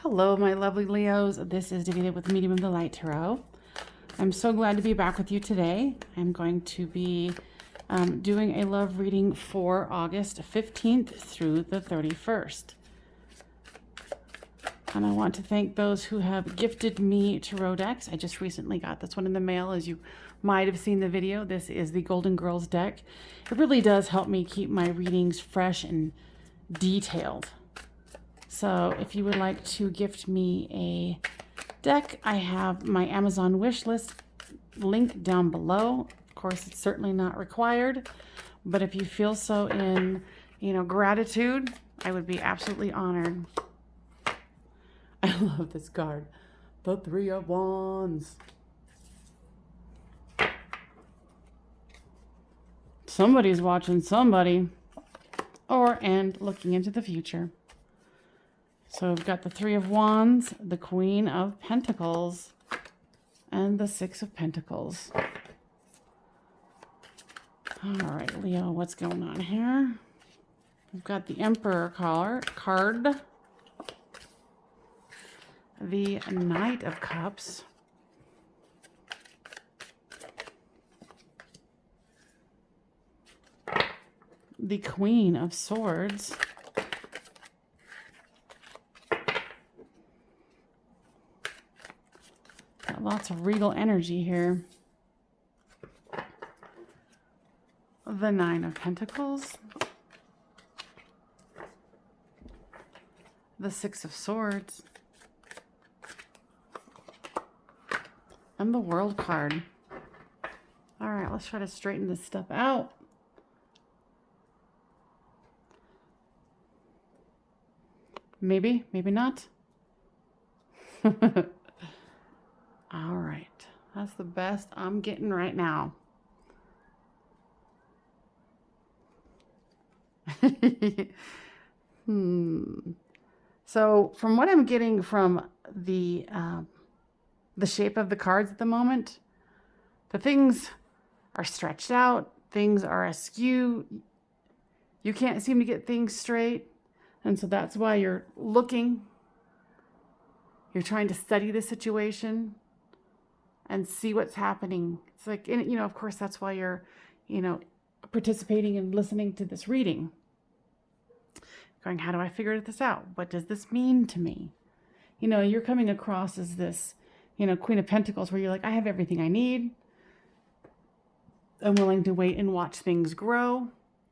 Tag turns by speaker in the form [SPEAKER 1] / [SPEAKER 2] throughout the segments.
[SPEAKER 1] Hello, my lovely Leos. This is Davina with Medium of the Light Tarot. I'm so glad to be back with you today. I'm going to be doing a love reading for August 15th through the 31st. And I want to thank those who have gifted me tarot decks. I just recently got this one in the mail, as you might have seen the video. This is the Golden Girls deck. It really does help me keep my readings fresh and detailed. So if you would like to gift me a deck, I have my Amazon wish list link down below. Of course, it's certainly not required, but if you feel so in, gratitude, I would be absolutely honored. I love this card, the Three of Wands. Somebody's watching somebody, and looking into the future. So we've got the Three of Wands, the Queen of Pentacles, and the Six of Pentacles. All right, Leo, what's going on here? We've got the Emperor card, the Knight of Cups, the Queen of Swords, got lots of regal energy here, the Nine of Pentacles, the Six of Swords, and the World card. All right, let's try to straighten this stuff out. Maybe, maybe not. All right, that's the best I'm getting right now. So from what I'm getting from the shape of the cards at the moment, the things are stretched out, things are askew. You can't seem to get things straight. And so that's why you're looking. You're trying to study the situation and see what's happening. It's like, of course, that's why you're, participating and listening to this reading. Going, how do I figure this out? What does this mean to me? You're coming across as this, Queen of Pentacles, where you're like, I have everything I need. I'm willing to wait and watch things grow.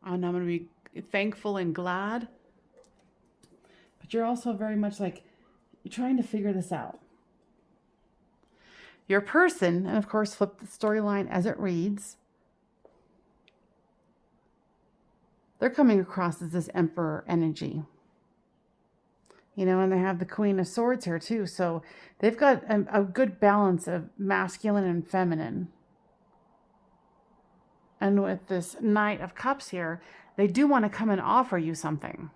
[SPEAKER 1] And I'm going to be thankful and glad. But you're also very much like, you're trying to figure this out. Your person, and of course, flip the storyline as it reads. They're coming across as this Emperor energy. And they have the Queen of Swords here too. So they've got a good balance of masculine and feminine. And with this Knight of Cups here, they do want to come and offer you something.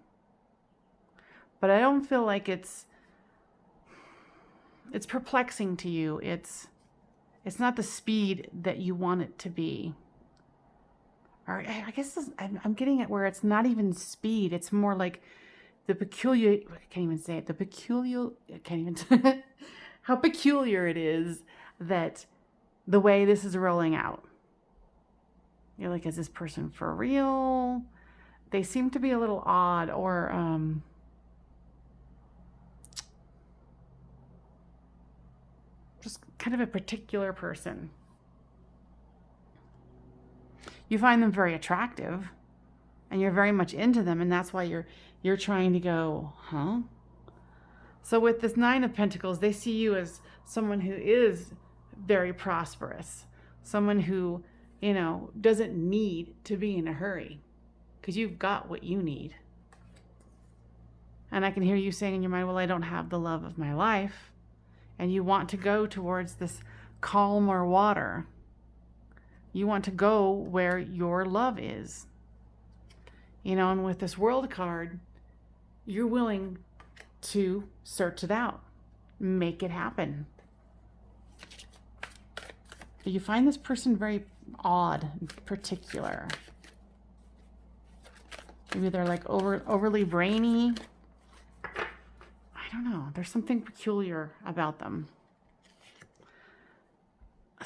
[SPEAKER 1] But I don't feel like it's perplexing to you. It's not the speed that you want it to be. Or I guess I'm getting it where it's not even speed. It's more like the peculiar, I can't even say it, how peculiar it is that the way this is rolling out. You're like, is this person for real? They seem to be a little odd, or just kind of a particular person. You find them very attractive and you're very much into them, and that's why you're trying to go, huh? So with this Nine of Pentacles, they see you as someone who is very prosperous, someone who, doesn't need to be in a hurry because you've got what you need. And I can hear you saying in your mind, well, I don't have the love of my life. And you want to go towards this calmer water. You want to go where your love is. And with this World card, you're willing to search it out, make it happen. You find this person very odd and particular. Maybe they're like overly brainy. I don't know. There's something peculiar about them.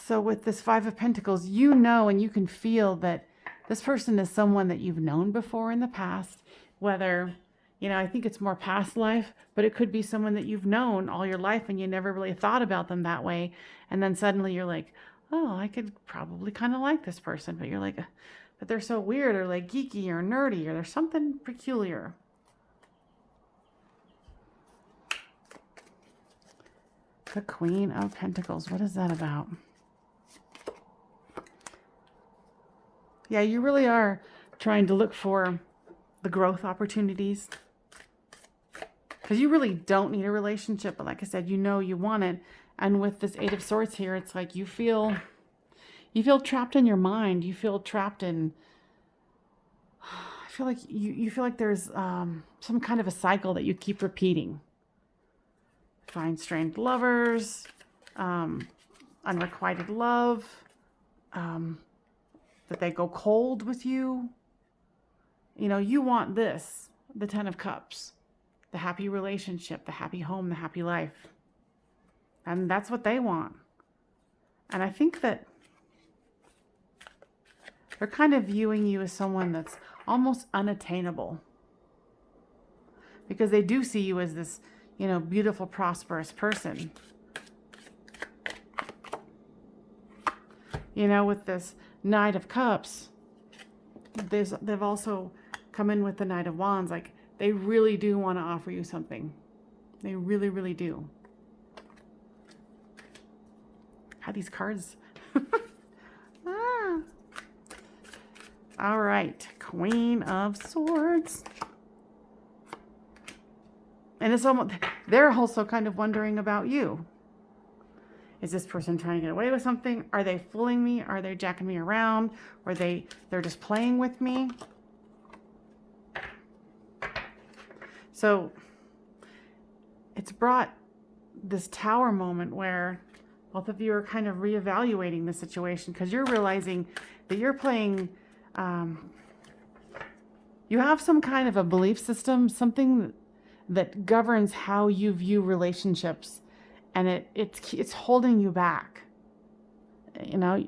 [SPEAKER 1] So with this Five of Pentacles, you know, and you can feel that this person is someone that you've known before in the past, whether, you know, I think it's more past life, but it could be someone that you've known all your life and you never really thought about them that way. And then suddenly you're like, oh, I could probably kind of like this person. But you're like, but they're so weird or like geeky or nerdy or there's something peculiar. The Queen of Pentacles. What is that about? Yeah, you really are trying to look for the growth opportunities. Because you really don't need a relationship. But like I said, you know you want it. And with this Eight of Swords here, it's like you feel trapped in your mind. You feel trapped in... I feel like you feel like there's some kind of a cycle that you keep repeating. Find strained lovers, unrequited love, that they go cold with you. You know, you want this, the Ten of Cups, the happy relationship, the happy home, the happy life. And that's what they want. And I think that they're kind of viewing you as someone that's almost unattainable. Because they do see you as this, you know, beautiful, prosperous person. You know, with this Knight of Cups, they've also come in with the Knight of Wands. Like, they really do want to offer you something. They really, really do. How these cards... All right, Queen of Swords. And it's almost, they're also kind of wondering about you. Is this person trying to get away with something? Are they fooling me? Are they jacking me around? Or they're just playing with me? So it's brought this Tower moment where both of you are kind of reevaluating the situation because you're realizing that you're playing, you have some kind of a belief system, something that governs how you view relationships, and it's holding you back. You know,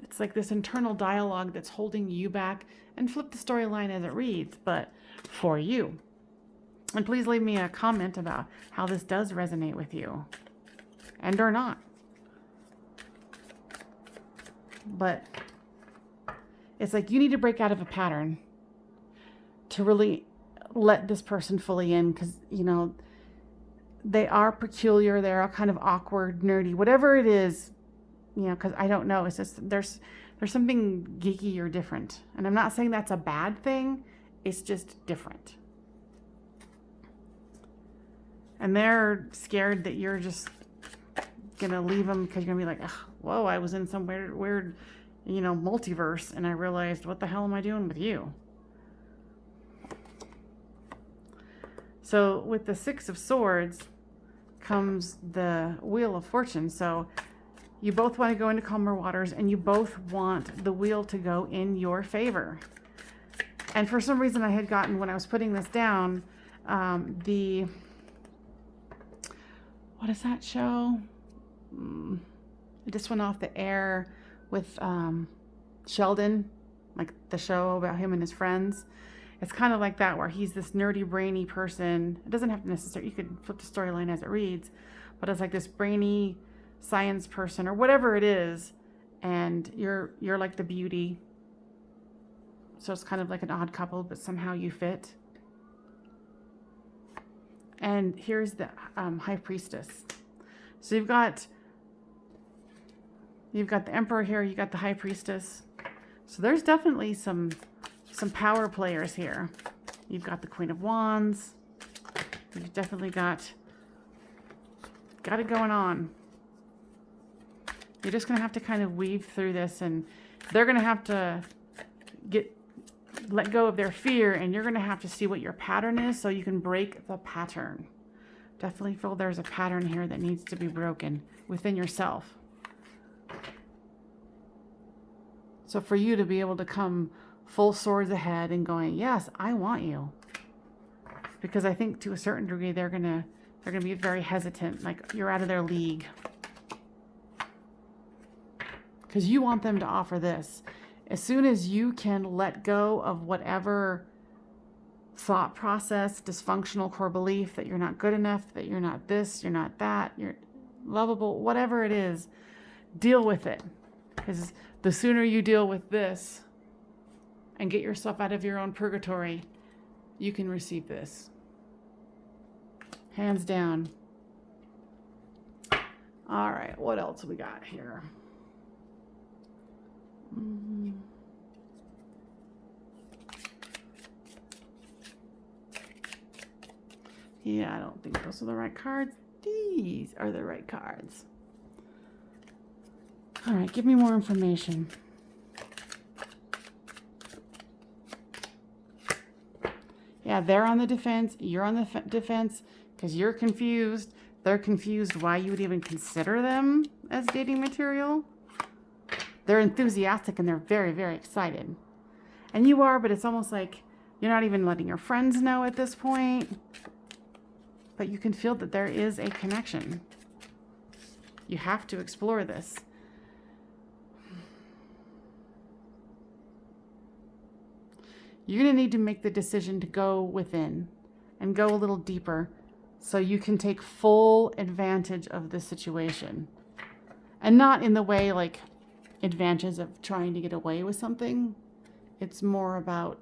[SPEAKER 1] it's like this internal dialogue that's holding you back, and flip the storyline as it reads, but for you. And please leave me a comment about how this does resonate with you, and or not. But it's like you need to break out of a pattern to really let this person fully in, because, you know, they are peculiar, they are kind of awkward, nerdy, whatever it is, you know, because I don't know, it's just there's something geeky or different. And I'm not saying that's a bad thing, it's just different. And they're scared that you're just gonna leave them because you're gonna be like, whoa, I was in some weird, you know, multiverse, and I realized, what the hell am I doing with you? So with the Six of Swords comes the Wheel of Fortune. So you both want to go into calmer waters, and you both want the wheel to go in your favor. And for some reason I had gotten, when I was putting this down, what is that show? It just went off the air with Sheldon, like the show about him and his friends. It's kind of like that, where he's this nerdy, brainy person. It doesn't have to necessarily, you could flip the storyline as it reads, but it's like this brainy science person or whatever it is, and you're like the beauty. So it's kind of like an odd couple, but somehow you fit. And here's the High Priestess. So you've got the Emperor here, you got the High Priestess. So there's definitely some power players here. You've got the Queen of Wands. You've definitely got it going on. You're just going to have to kind of weave through this, and they're going to have to let go of their fear, and you're going to have to see what your pattern is so you can break the pattern. Definitely feel there's a pattern here that needs to be broken within yourself. So for you to be able to come full swords ahead and going, yes, I want you. Because I think to a certain degree they're going to They're going to be very hesitant, like you're out of their league. Because you want them to offer this. As soon as you can let go of whatever thought process, dysfunctional core belief that you're not good enough, that you're not this, you're not that, you're lovable, whatever it is, deal with it. Because the sooner you deal with this and get yourself out of your own purgatory, you can receive this. Hands down. All right, what else we got here? Yeah, I don't think those are the right cards. These are the right cards. All right, give me more information. Yeah, they're on the defense. You're on the defense because you're confused. They're confused why you would even consider them as dating material. They're enthusiastic and they're very, very excited. And you are, but it's almost like you're not even letting your friends know at this point. But you can feel that there is a connection. You have to explore this. You're going to need to make the decision to go within and go a little deeper so you can take full advantage of this situation. And not in the way like advantage of trying to get away with something. It's more about,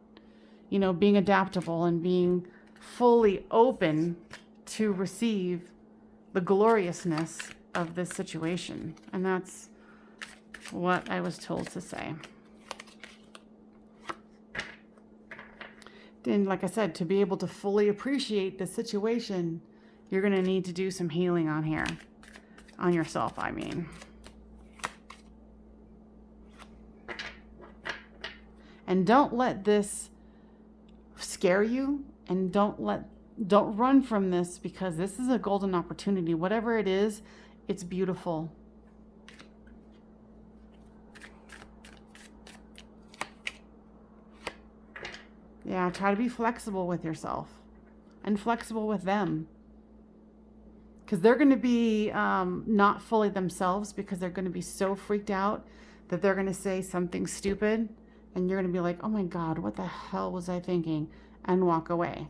[SPEAKER 1] you know, being adaptable and being fully open to receive the gloriousness of this situation. And that's what I was told to say. And like I said, to be able to fully appreciate the situation, you're going to need to do some healing on here. On yourself, I mean. And don't let this scare you, and don't run from this, because this is a golden opportunity. Whatever it is, it's beautiful. Yeah, try to be flexible with yourself and flexible with them. Because they're going to be not fully themselves, because they're going to be so freaked out that they're going to say something stupid. And you're going to be like, oh my God, what the hell was I thinking? And walk away.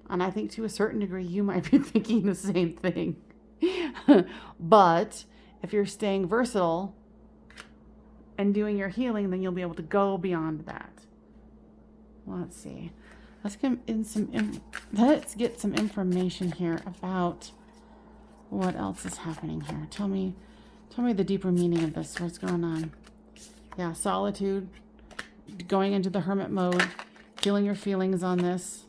[SPEAKER 1] And I think to a certain degree, you might be thinking the same thing. But if you're staying versatile and doing your healing, then you'll be able to go beyond that. Let's see. Let's get some information here about what else is happening here. Tell me the deeper meaning of this. What's going on? Yeah, solitude, going into the hermit mode, feeling your feelings on this.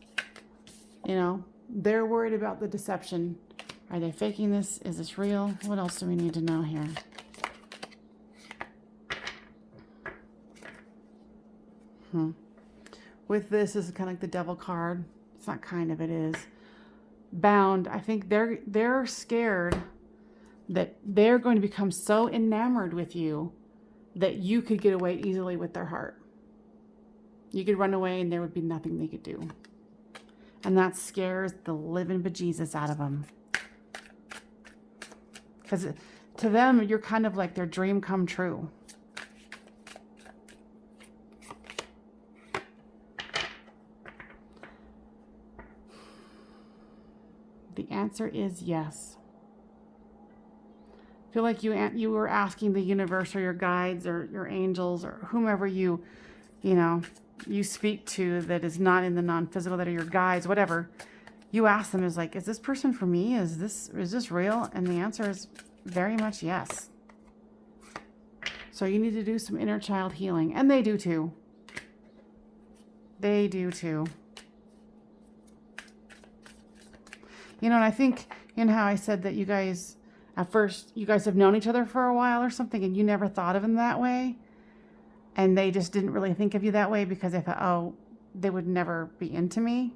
[SPEAKER 1] You know, they're worried about the deception. Are they faking this? Is this real? What else do we need to know here? With this is kind of like the devil card. It's not kind of, it is. Bound. I think they're scared that they're going to become so enamored with you that you could get away easily with their heart. You could run away and there would be nothing they could do. And that scares the living bejesus out of them. Because to them, you're kind of like their dream come true. The answer is yes. I feel like you were asking the universe or your guides or your angels or whomever you speak to that is not in the non-physical, that are your guides, whatever. You ask them, is like, is this person for me? Is this real? And the answer is very much yes. So you need to do some inner child healing. And they do too. They do too. You know, and I think, you know how I said that you guys, at first, you guys have known each other for a while or something, and you never thought of them that way. And they just didn't really think of you that way because they thought, oh, they would never be into me.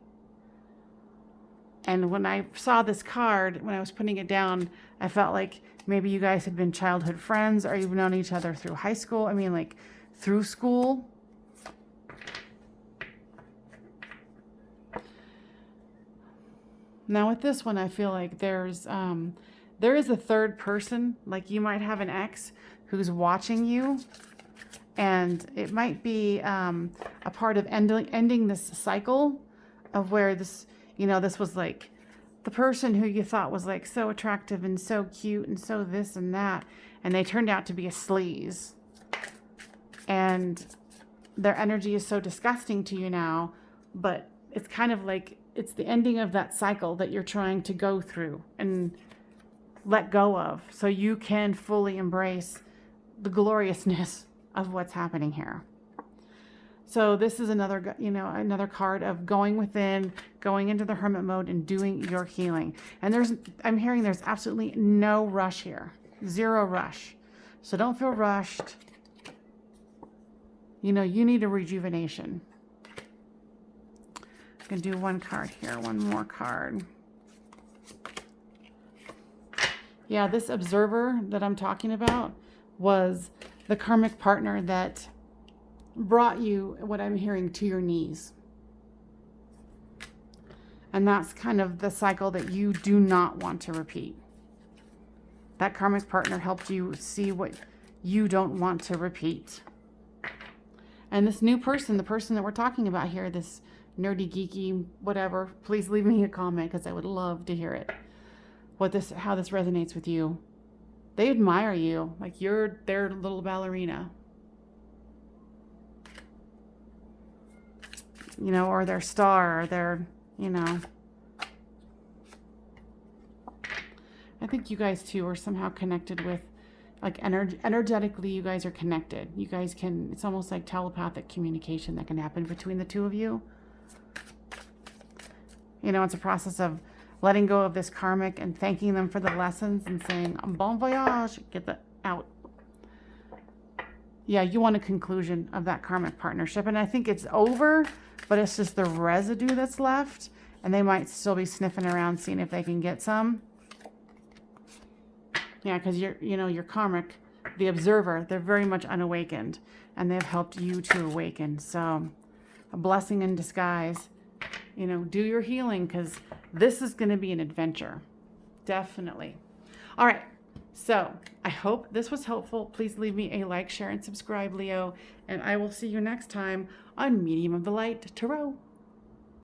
[SPEAKER 1] And when I saw this card, when I was putting it down, I felt like maybe you guys had been childhood friends, or you've known each other through high school. I mean, like through school. Now with this one, I feel like there is a third person. Like you might have an ex who's watching you, and it might be a part of ending this cycle of where this, this was like the person who you thought was like so attractive and so cute and so this and that, and they turned out to be a sleaze. And their energy is so disgusting to you now, but it's kind of like it's the ending of that cycle that you're trying to go through and let go of so you can fully embrace the gloriousness of what's happening here. So this is another card of going within, going into the hermit mode and doing your healing. And I'm hearing there's absolutely no rush here. Zero rush. So don't feel rushed. You need a rejuvenation. I'm going to do one card here, one more card. Yeah, this observer that I'm talking about was the karmic partner that brought you, what I'm hearing, to your knees. And that's kind of the cycle that you do not want to repeat. That karmic partner helped you see what you don't want to repeat. And this new person, the person that we're talking about here, this nerdy, geeky, whatever, please leave me a comment because I would love to hear it. How this resonates with you. They admire you like you're their little ballerina. Or their star, or their, I think you guys too are somehow connected with, like energetically, you guys are connected. You guys it's almost like telepathic communication that can happen between the two of you. It's a process of letting go of this karmic and thanking them for the lessons and saying, bon voyage, get that out. Yeah, you want a conclusion of that karmic partnership. And I think it's over, but it's just the residue that's left. And they might still be sniffing around, seeing if they can get some. Yeah, because your karmic, the observer, they're very much unawakened. And they've helped you to awaken. So a blessing in disguise. Do your healing, because this is going to be an adventure. Definitely. All right. So I hope this was helpful. Please leave me a like, share, and subscribe, Leo. And I will see you next time on Medium of the Light Tarot.